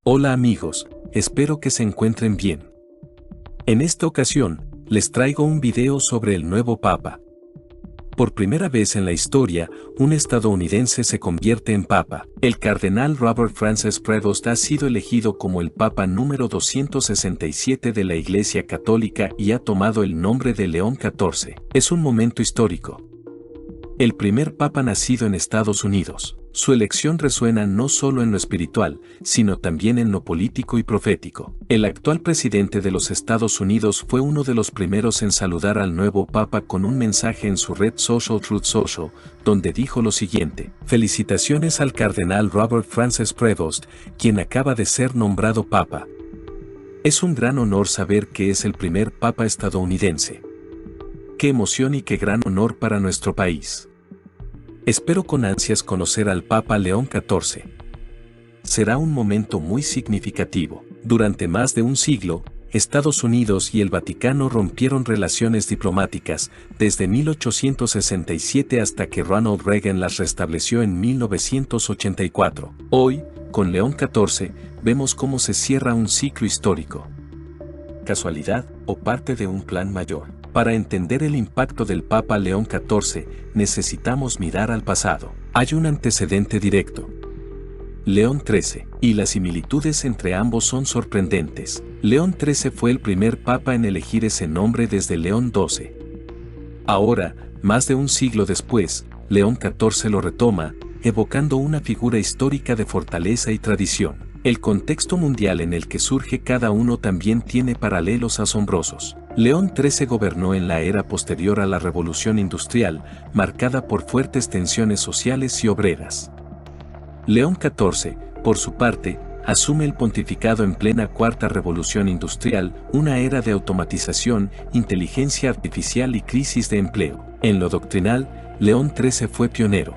Hola amigos, espero que se encuentren bien. En esta ocasión, les traigo un video sobre el nuevo Papa. Por primera vez en la historia, un estadounidense se convierte en Papa. El cardenal Robert Francis Prevost ha sido elegido como el Papa número 267 de la Iglesia Católica y ha tomado el nombre de León XIV. Es un momento histórico. El primer Papa nacido en Estados Unidos. Su elección resuena no solo en lo espiritual, sino también en lo político y profético. El actual presidente de los Estados Unidos fue uno de los primeros en saludar al nuevo Papa con un mensaje en su red social Truth Social, donde dijo lo siguiente: felicitaciones al cardenal Robert Francis Prevost, quien acaba de ser nombrado Papa. Es un gran honor saber que es el primer Papa estadounidense. Qué emoción y qué gran honor para nuestro país. Espero con ansias conocer al Papa León XIV. Será un momento muy significativo. Durante más de un siglo, Estados Unidos y el Vaticano rompieron relaciones diplomáticas, desde 1867 hasta que Ronald Reagan las restableció en 1984. Hoy, con León XIV, vemos cómo se cierra un ciclo histórico. ¿Casualidad o parte de un plan mayor? Para entender el impacto del Papa León XIV, necesitamos mirar al pasado. Hay un antecedente directo: León XIII, y las similitudes entre ambos son sorprendentes. León XIII fue el primer Papa en elegir ese nombre desde León XII. Ahora, más de un siglo después, León XIV lo retoma, evocando una figura histórica de fortaleza y tradición. El contexto mundial en el que surge cada uno también tiene paralelos asombrosos. León XIII gobernó en la era posterior a la Revolución Industrial, marcada por fuertes tensiones sociales y obreras. León XIV, por su parte, asume el pontificado en plena Cuarta Revolución Industrial, una era de automatización, inteligencia artificial y crisis de empleo. En lo doctrinal, León XIII fue pionero.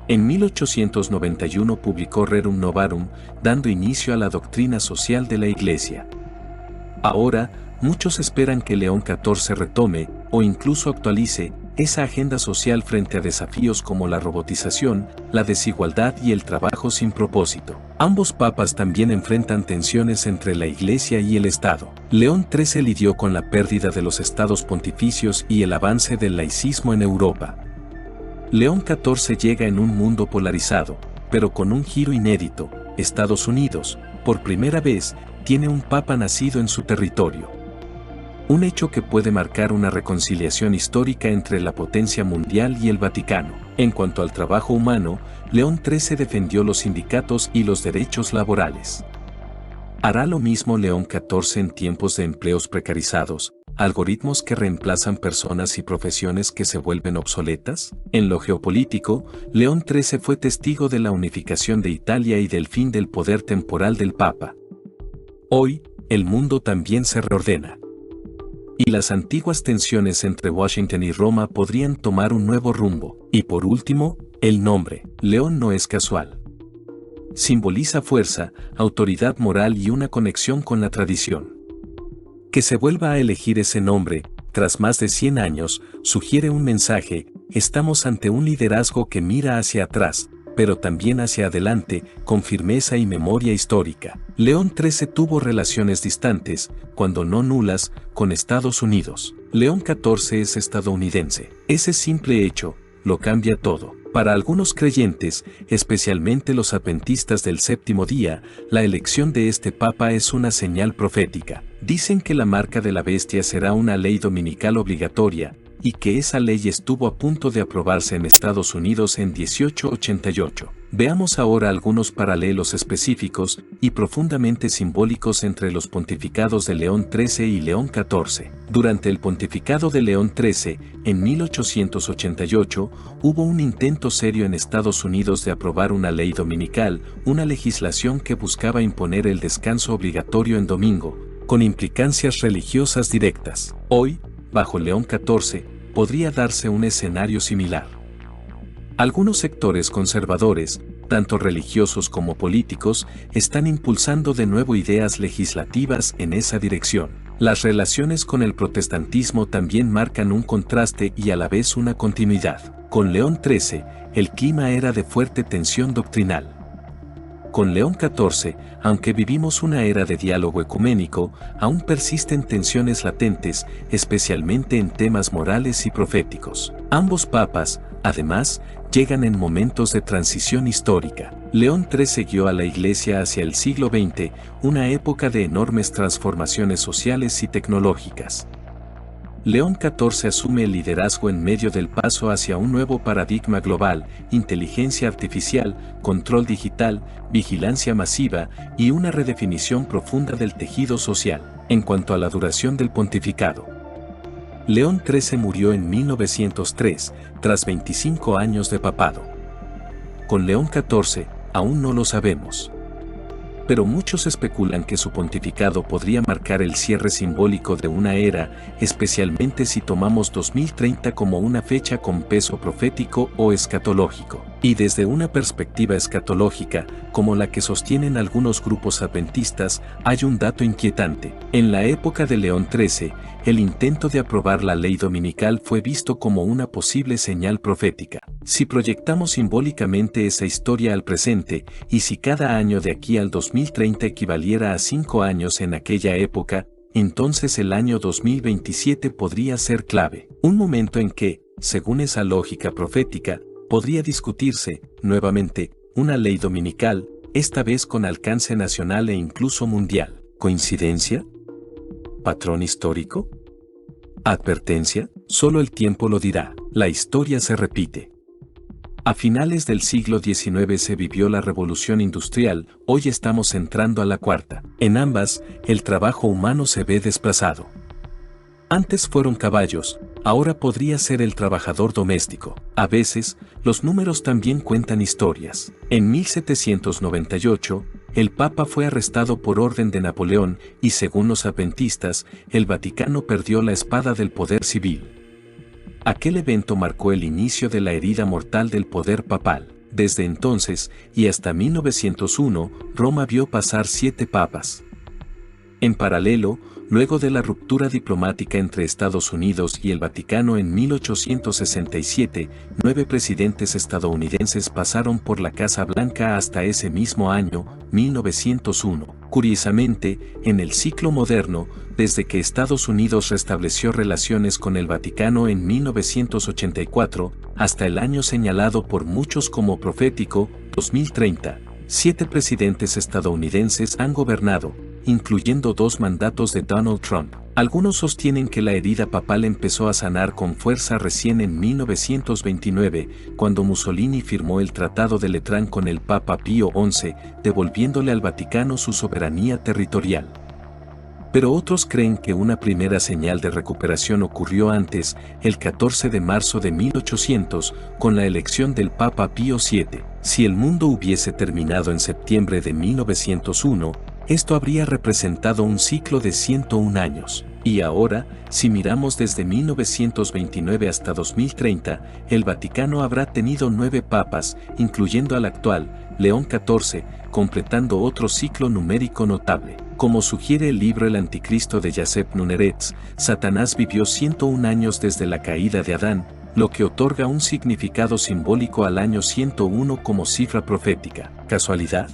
En 1891 publicó Rerum Novarum, dando inicio a la doctrina social de la Iglesia. Ahora, muchos esperan que León XIV retome, o incluso actualice, esa agenda social frente a desafíos como la robotización, la desigualdad y el trabajo sin propósito. Ambos papas también enfrentan tensiones entre la Iglesia y el Estado. León XIII lidió con la pérdida de los estados pontificios y el avance del laicismo en Europa. León XIV llega en un mundo polarizado, pero con un giro inédito. Estados Unidos, por primera vez, tiene un papa nacido en su territorio. Un hecho que puede marcar una reconciliación histórica entre la potencia mundial y el Vaticano. En cuanto al trabajo humano, León XIII defendió los sindicatos y los derechos laborales. ¿Hará lo mismo León XIV en tiempos de empleos precarizados, algoritmos que reemplazan personas y profesiones que se vuelven obsoletas? En lo geopolítico, León XIII fue testigo de la unificación de Italia y del fin del poder temporal del Papa. Hoy, el mundo también se reordena. Y las antiguas tensiones entre Washington y Roma podrían tomar un nuevo rumbo. Y por último, el nombre. León no es casual. Simboliza fuerza, autoridad moral y una conexión con la tradición. Que se vuelva a elegir ese nombre, tras más de 100 años, sugiere un mensaje: estamos ante un liderazgo que mira hacia atrás, pero también hacia adelante, con firmeza y memoria histórica. León XIII tuvo relaciones distantes, cuando no nulas, con Estados Unidos. León XIV es estadounidense. Ese simple hecho lo cambia todo. Para algunos creyentes, especialmente los adventistas del séptimo día, la elección de este papa es una señal profética. Dicen que la marca de la bestia será una ley dominical obligatoria, y que esa ley estuvo a punto de aprobarse en Estados Unidos en 1888. Veamos ahora algunos paralelos específicos y profundamente simbólicos entre los pontificados de León XIII y León XIV. Durante el pontificado de León XIII, en 1888, hubo un intento serio en Estados Unidos de aprobar una ley dominical, una legislación que buscaba imponer el descanso obligatorio en domingo, con implicancias religiosas directas. Hoy, bajo León XIV, podría darse un escenario similar. Algunos sectores conservadores, tanto religiosos como políticos, están impulsando de nuevo ideas legislativas en esa dirección. Las relaciones con el protestantismo también marcan un contraste y a la vez una continuidad. Con León XIII, el clima era de fuerte tensión doctrinal. Con León XIV, aunque vivimos una era de diálogo ecuménico, aún persisten tensiones latentes, especialmente en temas morales y proféticos. Ambos papas, además, llegan en momentos de transición histórica. León XIII guió a la Iglesia hacia el siglo XX, una época de enormes transformaciones sociales y tecnológicas. León XIV asume el liderazgo en medio del paso hacia un nuevo paradigma global, inteligencia artificial, control digital, vigilancia masiva y una redefinición profunda del tejido social. En cuanto a la duración del pontificado, León XIII murió en 1903, tras 25 años de papado. Con León XIV, aún no lo sabemos. Pero muchos especulan que su pontificado podría marcar el cierre simbólico de una era, especialmente si tomamos 2030 como una fecha con peso profético o escatológico. Y desde una perspectiva escatológica, como la que sostienen algunos grupos adventistas, hay un dato inquietante. En la época de León XIII, el intento de aprobar la ley dominical fue visto como una posible señal profética. Si proyectamos simbólicamente esa historia al presente, y si cada año de aquí al 2030 equivaliera a 5 años en aquella época, entonces el año 2027 podría ser clave. Un momento en que, según esa lógica profética, podría discutirse, nuevamente, una ley dominical, esta vez con alcance nacional e incluso mundial. ¿Coincidencia? ¿Patrón histórico? ¿Advertencia? Solo el tiempo lo dirá. La historia se repite. A finales del siglo XIX se vivió la revolución industrial, hoy estamos entrando a la cuarta. En ambas, el trabajo humano se ve desplazado. Antes fueron caballos, ahora podría ser el trabajador doméstico. A veces, los números también cuentan historias. En 1798, el Papa fue arrestado por orden de Napoleón y según los adventistas, el Vaticano perdió la espada del poder civil. Aquel evento marcó el inicio de la herida mortal del poder papal. Desde entonces, y hasta 1901, Roma vio pasar 7 papas. En paralelo, luego de la ruptura diplomática entre Estados Unidos y el Vaticano en 1867, 9 presidentes estadounidenses pasaron por la Casa Blanca hasta ese mismo año, 1901. Curiosamente, en el ciclo moderno, desde que Estados Unidos restableció relaciones con el Vaticano en 1984, hasta el año señalado por muchos como profético, 2030, 7 presidentes estadounidenses han gobernado, incluyendo 2 mandatos de Donald Trump. Algunos sostienen que la herida papal empezó a sanar con fuerza recién en 1929, cuando Mussolini firmó el Tratado de Letrán con el Papa Pío XI, devolviéndole al Vaticano su soberanía territorial. Pero otros creen que una primera señal de recuperación ocurrió antes, el 14 de marzo de 1800, con la elección del Papa Pío VII. Si el mundo hubiese terminado en septiembre de 1901, esto habría representado un ciclo de 101 años. Y ahora, si miramos desde 1929 hasta 2030, el Vaticano habrá tenido 9 papas, incluyendo al actual, León XIV, completando otro ciclo numérico notable. Como sugiere el libro El Anticristo de Jacep Nuneretz, Satanás vivió 101 años desde la caída de Adán, lo que otorga un significado simbólico al año 101 como cifra profética. ¿Casualidad?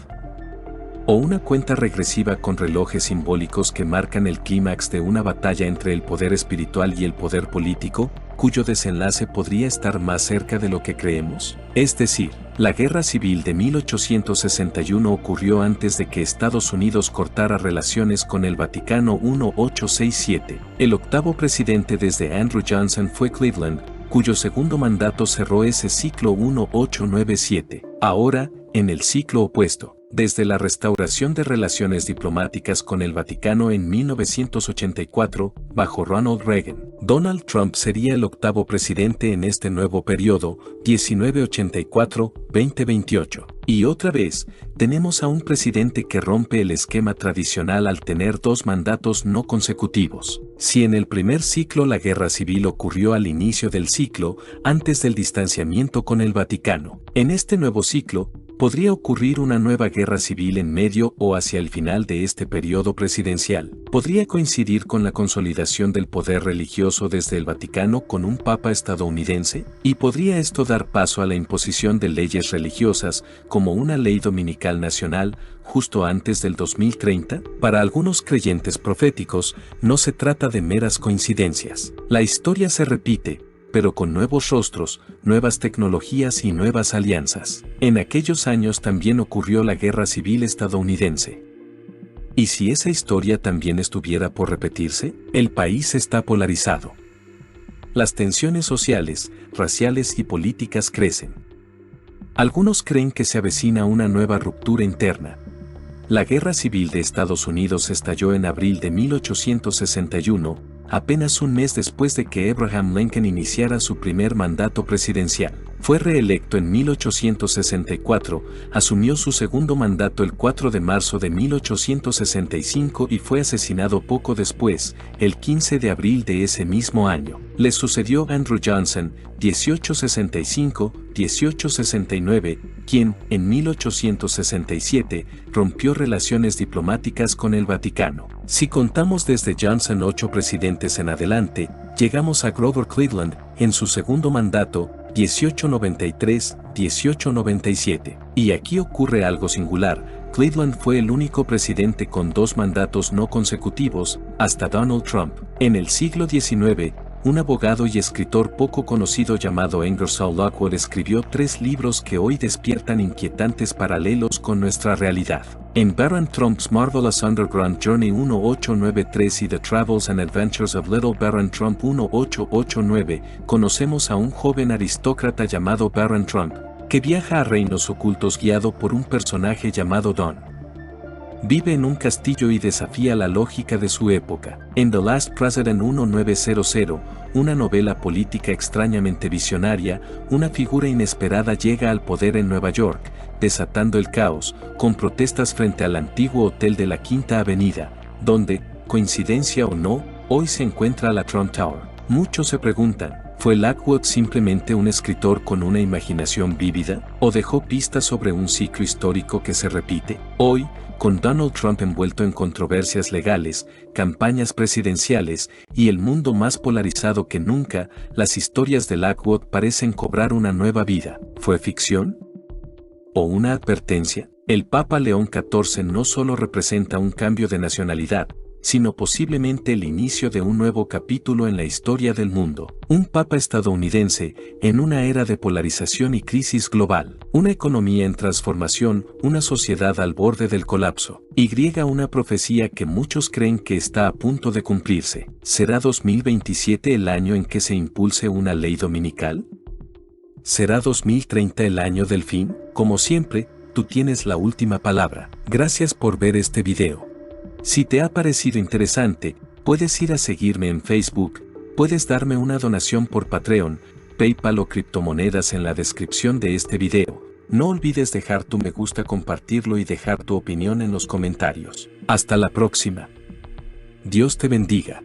¿O una cuenta regresiva con relojes simbólicos que marcan el clímax de una batalla entre el poder espiritual y el poder político, cuyo desenlace podría estar más cerca de lo que creemos? Es decir, la Guerra Civil de 1861 ocurrió antes de que Estados Unidos cortara relaciones con el Vaticano 1867. El octavo presidente desde Andrew Johnson fue Cleveland, cuyo segundo mandato cerró ese ciclo 1897. Ahora, en el ciclo opuesto, desde la restauración de relaciones diplomáticas con el Vaticano en 1984, bajo Ronald Reagan, Donald Trump sería el octavo presidente en este nuevo periodo, 1984-2028. Y otra vez, tenemos a un presidente que rompe el esquema tradicional al tener 2 mandatos no consecutivos. Si en el primer ciclo la guerra civil ocurrió al inicio del ciclo, antes del distanciamiento con el Vaticano, en este nuevo ciclo, Podría ocurrir una nueva guerra civil en medio o hacia el final de este periodo presidencial. Podría coincidir con la consolidación del poder religioso desde el Vaticano con un papa estadounidense, y podría esto dar paso a la imposición de leyes religiosas, como una ley dominical nacional, justo antes del 2030. Para algunos creyentes proféticos, no se trata de meras coincidencias. La historia se repite, pero con nuevos rostros, nuevas tecnologías y nuevas alianzas. En aquellos años también ocurrió la Guerra Civil estadounidense. ¿Y si esa historia también estuviera por repetirse? El país está polarizado. Las tensiones sociales, raciales y políticas crecen. Algunos creen que se avecina una nueva ruptura interna. La Guerra Civil de Estados Unidos estalló en abril de 1861, apenas un mes después de que Abraham Lincoln iniciara su primer mandato presidencial. Fue reelecto en 1864, asumió su segundo mandato el 4 de marzo de 1865 y fue asesinado poco después, el 15 de abril de ese mismo año. Le sucedió Andrew Johnson, 1865-1869, quien, en 1867, rompió relaciones diplomáticas con el Vaticano. Si contamos desde Johnson 8 presidentes en adelante, llegamos a Grover Cleveland, en su segundo mandato, 1893-1897. Y aquí ocurre algo singular. Cleveland fue el único presidente con 2 mandatos no consecutivos, hasta Donald Trump. En el siglo XIX, un abogado y escritor poco conocido llamado Ingersoll Lockwood escribió 3 libros que hoy despiertan inquietantes paralelos con nuestra realidad. En Baron Trump's Marvelous Underground Journey 1893 y The Travels and Adventures of Little Baron Trump 1889, conocemos a un joven aristócrata llamado Baron Trump, que viaja a reinos ocultos guiado por un personaje llamado Don. Vive en un castillo y desafía la lógica de su época. En The Last President 1900, una novela política extrañamente visionaria, una figura inesperada llega al poder en Nueva York, desatando el caos, con protestas frente al antiguo hotel de la Quinta Avenida, donde, coincidencia o no, hoy se encuentra la Trump Tower. Muchos se preguntan, ¿fue Lockwood simplemente un escritor con una imaginación vívida, o dejó pistas sobre un ciclo histórico que se repite? Hoy, con Donald Trump envuelto en controversias legales, campañas presidenciales y el mundo más polarizado que nunca, las historias de Lockwood parecen cobrar una nueva vida. ¿Fue ficción? ¿O una advertencia? El Papa León XIV no solo representa un cambio de nacionalidad, sino posiblemente el inicio de un nuevo capítulo en la historia del mundo. Un papa estadounidense, en una era de polarización y crisis global. Una economía en transformación, una sociedad al borde del colapso. Una profecía que muchos creen que está a punto de cumplirse. ¿Será 2027 el año en que se impulse una ley dominical? ¿Será 2030 el año del fin? Como siempre, tú tienes la última palabra. Gracias por ver este video. Si te ha parecido interesante, puedes ir a seguirme en Facebook, puedes darme una donación por Patreon, PayPal o criptomonedas en la descripción de este video. No olvides dejar tu me gusta, compartirlo y dejar tu opinión en los comentarios. Hasta la próxima. Dios te bendiga.